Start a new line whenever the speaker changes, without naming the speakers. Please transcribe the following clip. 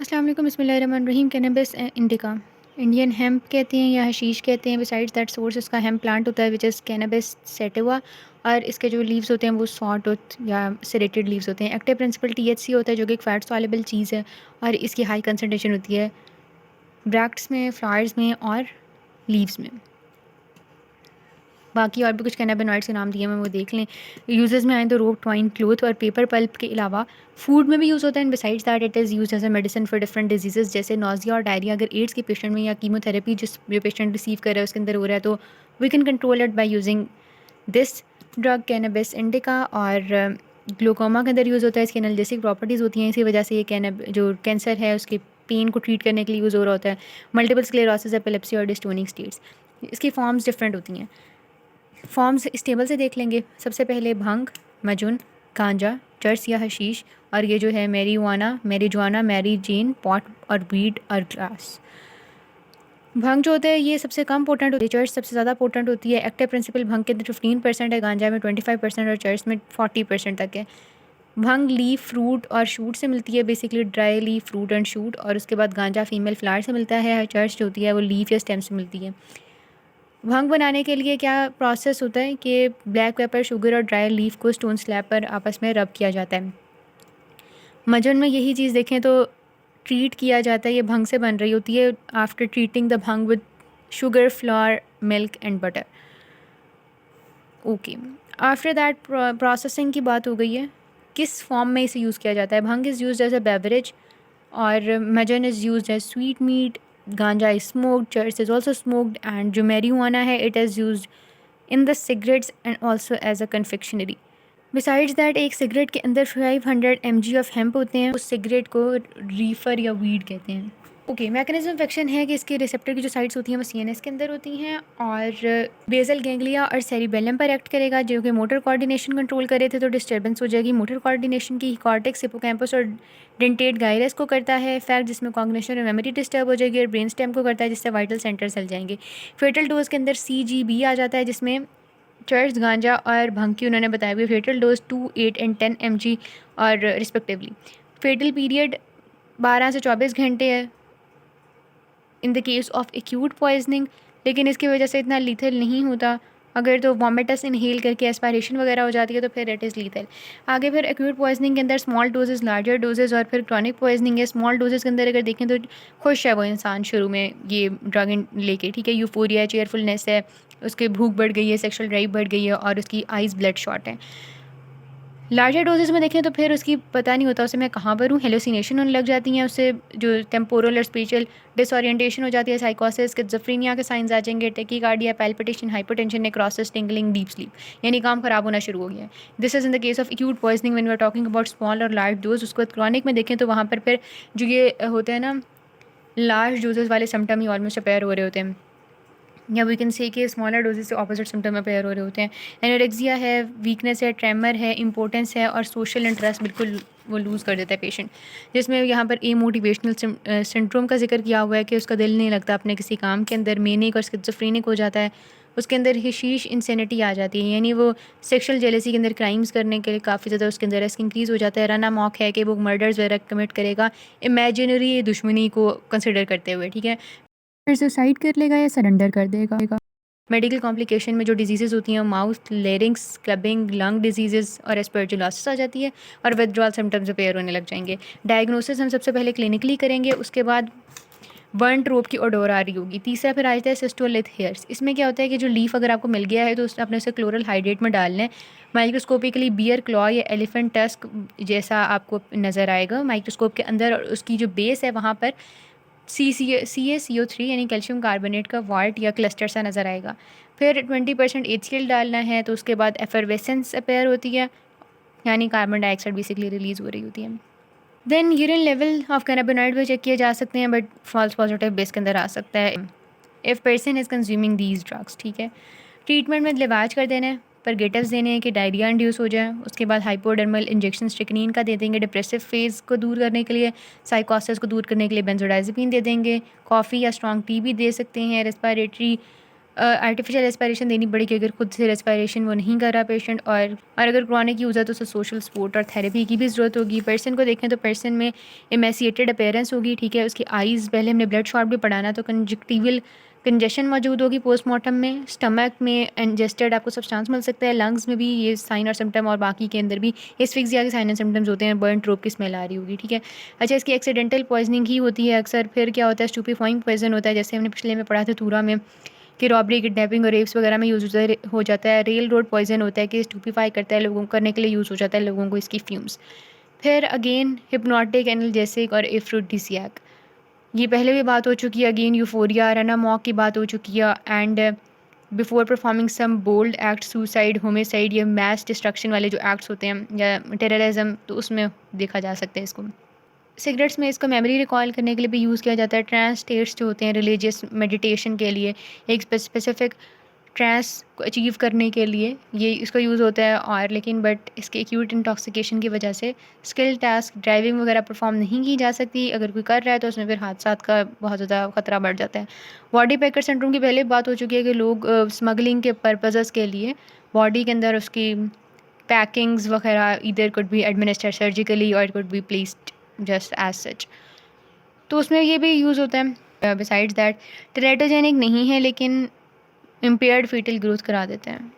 अस्सलाम वालेकुम बिस्मिल्लाहिर्रहमानिर्रहीम। कैनबिस इंडिका इंडियन हेम्प कहते हैं या हशीश कहते हैं। बिसाइड्स दैट सोर्स इसका हेम्प प्लांट होता है विच इज़ कैनबिस सेटिवा, और इसके जो लीव्स होते हैं वो सॉटूथ या सेरेटेड लीव्स होते हैं। एक्टिव प्रिंसिपल THC होता है जो कि एक फ़ैट सॉल्युबल चीज़ है और इसकी हाई कंसनट्रेशन होती है ब्रैक्ट्स में, फ्लावर्स में और लीव्स में। बाकी और भी कुछ कैनाबिनॉइड्स के नाम दिए हैं, वो देख लें। यूजेस में आए तो रोप, ट्वाइन, क्लोथ और पेपर पल्प के अलावा फूड में भी यूज़ होता है। And besides that it is use as a medicine for different diseases जैसे नोजिया और डायरिया। अगर एड्स के पेशेंट में या कीमोथेरेपी जो पेशेंट रिसीव कर रहा है उसके अंदर हो रहा है तो we can control it by using this drug cannabis indica. और ग्लूकोमा के अंदर यूज़ होता है। इसकी एनाल्जेसिक प्रॉपर्टीज़ होती हैं, इसी वजह से ये जो कैंसर है उसके पेन को ट्रीट करने के लिए यूज़ हो रहा होता है। मल्टीपल स्क्लेरोसिस, एपिलेप्सी और डिस्टोनिक स्टेट्स, इसकी फॉर्म्स डिफरेंट होती हैं। फॉर्म्स इस टेबल से देख लेंगे। सबसे पहले भंग, मजुन, गांजा, चर्स या हशीश, और ये जो है मैरीजुआना, मैरी जेन, पॉट और वीड और ग्रास। भंग जो होता है ये सबसे कम पोटेंट होती है, चर्च सबसे ज़्यादा पोटेंट होती है। एक्टिव प्रिंसिपल भंग के अंदर 15% है, गांजा में 25% और चर्च में 40% तक है। भंग लीफ, फ्रूट और शूट से मिलती है, basically dry leaf, fruit and shoot. और उसके बाद गांजा फीमेल फ्लावर से मिलता है। चर्च जो होती है वो लीफ या स्टेम से मिलती है। भंग बनाने के लिए क्या प्रोसेस होता है कि ब्लैक पेपर, शुगर और ड्राई लीफ को स्टोन स्लैब पर आपस में रब किया जाता है। मजन में यही चीज़ देखें तो ट्रीट किया जाता है, ये भंग से बन रही होती है। आफ्टर ट्रीटिंग द भंग with sugar, flower, milk and butter. Okay, after that processing की बात हो गई है। किस फॉर्म में इसे यूज़ किया जाता है? भंग is use as a beverage और majoon is use as sweet meat. Ganja is smoked, church is also smoked, and जो मैरीजुआना है it is use in the cigarettes and also as a confectionery. Besides that एक cigarette के अंदर 500 mg of hemp होते हैं। उस cigarette को Reifer या वीड कहते हैं। ओके, मैकेनिज्म ऑफ एक्शन है कि इसके रिसेप्टर की जो साइट्स होती हैं वो CNS के अंदर होती हैं और बेसल गैंग्लिया और सेरिबेलम पर एक्ट करेगा जो कि मोटर कोऑर्डिनेशन कंट्रोल करे थे तो डिस्टर्बेंस हो जाएगी मोटर कोऑर्डिनेशन की। कॉर्टेक्स, हिप्पोकैम्पस और डेंटेट गायरस को करता है इफेक्ट जिसमें कॉग्निशन और मेमोरी डिस्टर्ब हो जाएगी, और ब्रेन स्टेम को करता है जिससे वाइटल सेंटर चल जाएंगे। फेटल डोज के अंदर CGB आ जाता है जिसमें चर्च, गांजा और भंग की उन्होंने बताया हुई फेटल डोज 2, 8 एंड 10 mg और रिस्पेक्टिवली। फेटल पीरियड 12 से 24 घंटे है इन the case of acute poisoning, लेकिन इसकी वजह से इतना लीथल नहीं होता। अगर तो वॉमिटस इनहेल करके एस्पायरेशन वगैरह हो जाती है तो फिर इट इज़ लीथल। आगे फिर एक्यूट पॉइजनिंग के अंदर स्मॉल डोजेस, लार्जर डोजेस और फिर क्रॉनिक पॉइजनिंग है। स्मॉल डोजेस के अंदर अगर देखें तो खुश है वो इंसान शुरू में ये ड्रग लेके, ठीक है, यूफोरिया है, चेयरफुलनेस है, उसके भूख बढ़ गई है, सेक्शुअल ड्राइव बढ़ गई है और उसकी आइज़ ब्लड शॉट है। लार्जर डोजेस में देखें तो फिर उसकी पता नहीं होता उसे मैं कहाँ पर हूँ, हेलुसिनेशन होने लग जाती हैं, उससे जो टेम्पोरल और स्पेशल डिसोरिएंटेशन हो जाती है, साइकोसिस, स्किज़ोफ्रेनिया के साइंस आ जाएंगे, tachycardia, palpitation, hypertension, necrosis, tingling, deep sleep, यानी काम खराब होना शुरू हो गया है। This is in the case of acute poisoning when we are talking about small और लार्ज डोज। उसको क्रॉनिक में देखें तो वहाँ पर फिर जो ये होते हैं ना लार्ज डोजेस वाले सिम्टम ही ऑलमोस्ट अपेयर हो रहे होते हैं, या वी कैन से कि स्मॉलर डोजेस से ऑपोजिट सिम्टम अपेयर हो रहे होते हैं। एनोरेक्सिया है, वीकनेस है, ट्रेमर है, इंपॉर्टेंस है और सोशल इंटरेस्ट बिल्कुल वो लूज़ कर देता है पेशेंट, जिसमें यहाँ पर मोटिवेशनल सिंड्रोम का जिक्र किया हुआ है कि उसका दिल नहीं लगता अपने किसी काम के अंदर, मेनिक और स्किज़ोफ्रेनिक हो जाता है। उसके अंदर हिशीश इंसेनिटी आ जाती है, यानी वो सेक्शुअल जेलेसी के अंदर क्राइम्स करने के लिए काफ़ी ज़्यादा उसके अंदर रिस्क इंक्रीज़ हो जाता है। रना मॉक है कि वो मर्डर्स वगैरह कमिट करेगा इमेजिनरी दुश्मनी को कंसिडर करते हुए, ठीक है, फिर सुसाइड कर लेगा या सरेंडर कर देगा। मेडिकल कॉम्प्लिकेशन में जो डिजीज़ होती हैं mouth, larynx, clubbing, lung disease और एस्पर्जिलोसिस आ जाती है और विथड्रॉल सिम्टम्स अपेयर होने लग जाएंगे। डायग्नोसिस हम सबसे पहले क्लिनिकली करेंगे, उसके बाद बर्न रोप की ओडोर आ रही होगी। तीसरा फिर आ जाता है सिस्टोलिथ हेयर्स। इसमें क्या होता है कि जो लीफ अगर आपको मिल गया है तो उसने अपने से क्लोरल हाइड्रेट में डालना है। माइक्रोस्कोपिकली बियर क्लॉ या एलिफेंट टस्क जैसा आपको नज़र आएगा माइक्रोस्कोप के अंदर, और उसकी जो बेस है वहाँ पर CaCO3 यानी कैल्शियम कार्बोनेट का वाल्ट या क्लस्टर सा नज़र आएगा। फिर 20% HCl डालना है, तो उसके बाद एफरवेसेंस अपेयर होती है, यानी कार्बन डाइऑक्साइड बेसिकली रिलीज़ हो रही होती है। Then urine level of cannabinoid भी चेक किए जा सकते हैं, बट फॉल्स पॉजिटिव बेस के अंदर आ सकता है if person is consuming these drugs, ठीक है। ट्रीटमेंट में लिवाज कर देना है, परगेटिव्स देने हैं कि डायरिया इंड्यूस हो जाए। उसके बाद हाइपोडर्मल इंजेक्शन स्ट्रिक्नीन का दे देंगे डिप्रेसिव फेज़ को दूर करने के लिए, साइकोसिस को दूर करने के लिए बेंजोडाइज़ेपिन दे देंगे। कॉफ़ी या स्ट्रॉन्ग टी भी दे सकते हैं। रेस्पिरेटरी आर्टिफिशियल रेस्पिरेशन देनी पड़ेगी अगर खुद से रेस्पिरेशन वो नहीं कर रहा पेशेंट, और अगर क्रॉनिक यूज़ है तो उसे सोशल सपोर्ट और थेरेपी की भी ज़रूरत होगी। पर्सन को देखें तो पर्सन में एमेसिएटेड अपीयरेंस होगी, ठीक है। उसकी आइज़, पहले हमने ब्लड शॉट भी पढ़ाना, तो कंजक्टिवल कंजेशन मौजूद होगी पोस्टमार्टम में। स्टमक में इंजेस्टेड आपको सब्सटेंस मिल सकता है। लंग्स में भी ये साइन और सिम्टम, और बाकी के अंदर भी एस्फिक्सिया के साइन और सिम्टम्स होते हैं। बर्न ट्रोप की स्मेल आ रही होगी, ठीक है। अच्छा, इसकी एक्सीडेंटल पॉइजनिंग ही होती है अक्सर। फिर क्या होता है, स्टूपीफाइंग पॉइजन होता है, जैसे हमने पिछले में पढ़ा था थूरा में कि रॉबरी, किडनैपिंग और रेप्स वगैरह में यूज़ हो जाता है। रेल रोड पॉइजन होता है कि स्टूपीफाई करता है लोगों, करने के लिए यूज़ हो जाता है लोगों को इसकी फ्यूम्स। फिर अगेन हिप्नोटिक, एनाल्जेसिक और एफ्रोडिसियाक, ये पहले भी बात हो चुकी है। अगेन यूफोरिया, रना मॉक की बात हो चुकी है। And before performing some bold act, suicide, homicide, या मैस डिस्ट्रक्शन वाले जो एक्ट्स होते हैं या टेररिज्म, तो उसमें देखा जा सकता है इसको। सिगरेट्स में इसको मेमोरी रिकॉल करने के लिए भी यूज़ किया जाता है। ट्रांस स्टेट्स जो होते हैं रिलीजियस मेडिटेशन के लिए, एक स्पेसिफिक ट्रांस को अचीव करने के लिए ये इसका यूज़ होता है। और लेकिन बट इसके एक्यूट इंटॉक्सिकेशन की वजह से स्किल टास्क, ड्राइविंग वगैरह परफॉर्म नहीं की जा सकती। अगर कोई कर रहा है तो उसमें फिर हादसात का बहुत ज़्यादा ख़तरा बढ़ जाता है। बॉडी पैकर सिंड्रोम की पहले बात हो चुकी है कि लोग स्मगलिंग के पर्पज़ के लिए बॉडी के अंदर उसकी पैकिंग्स वगैरह इधर कुड बी एडमिनिस्टर सर्जिकली और could be placed just as such, तो उसमें ये भी यूज़ होता है। बिसाइड्स दैट टेरेटोजेनिक नहीं है लेकिन इम्पेयर्ड फीटल ग्रोथ करा देते हैं।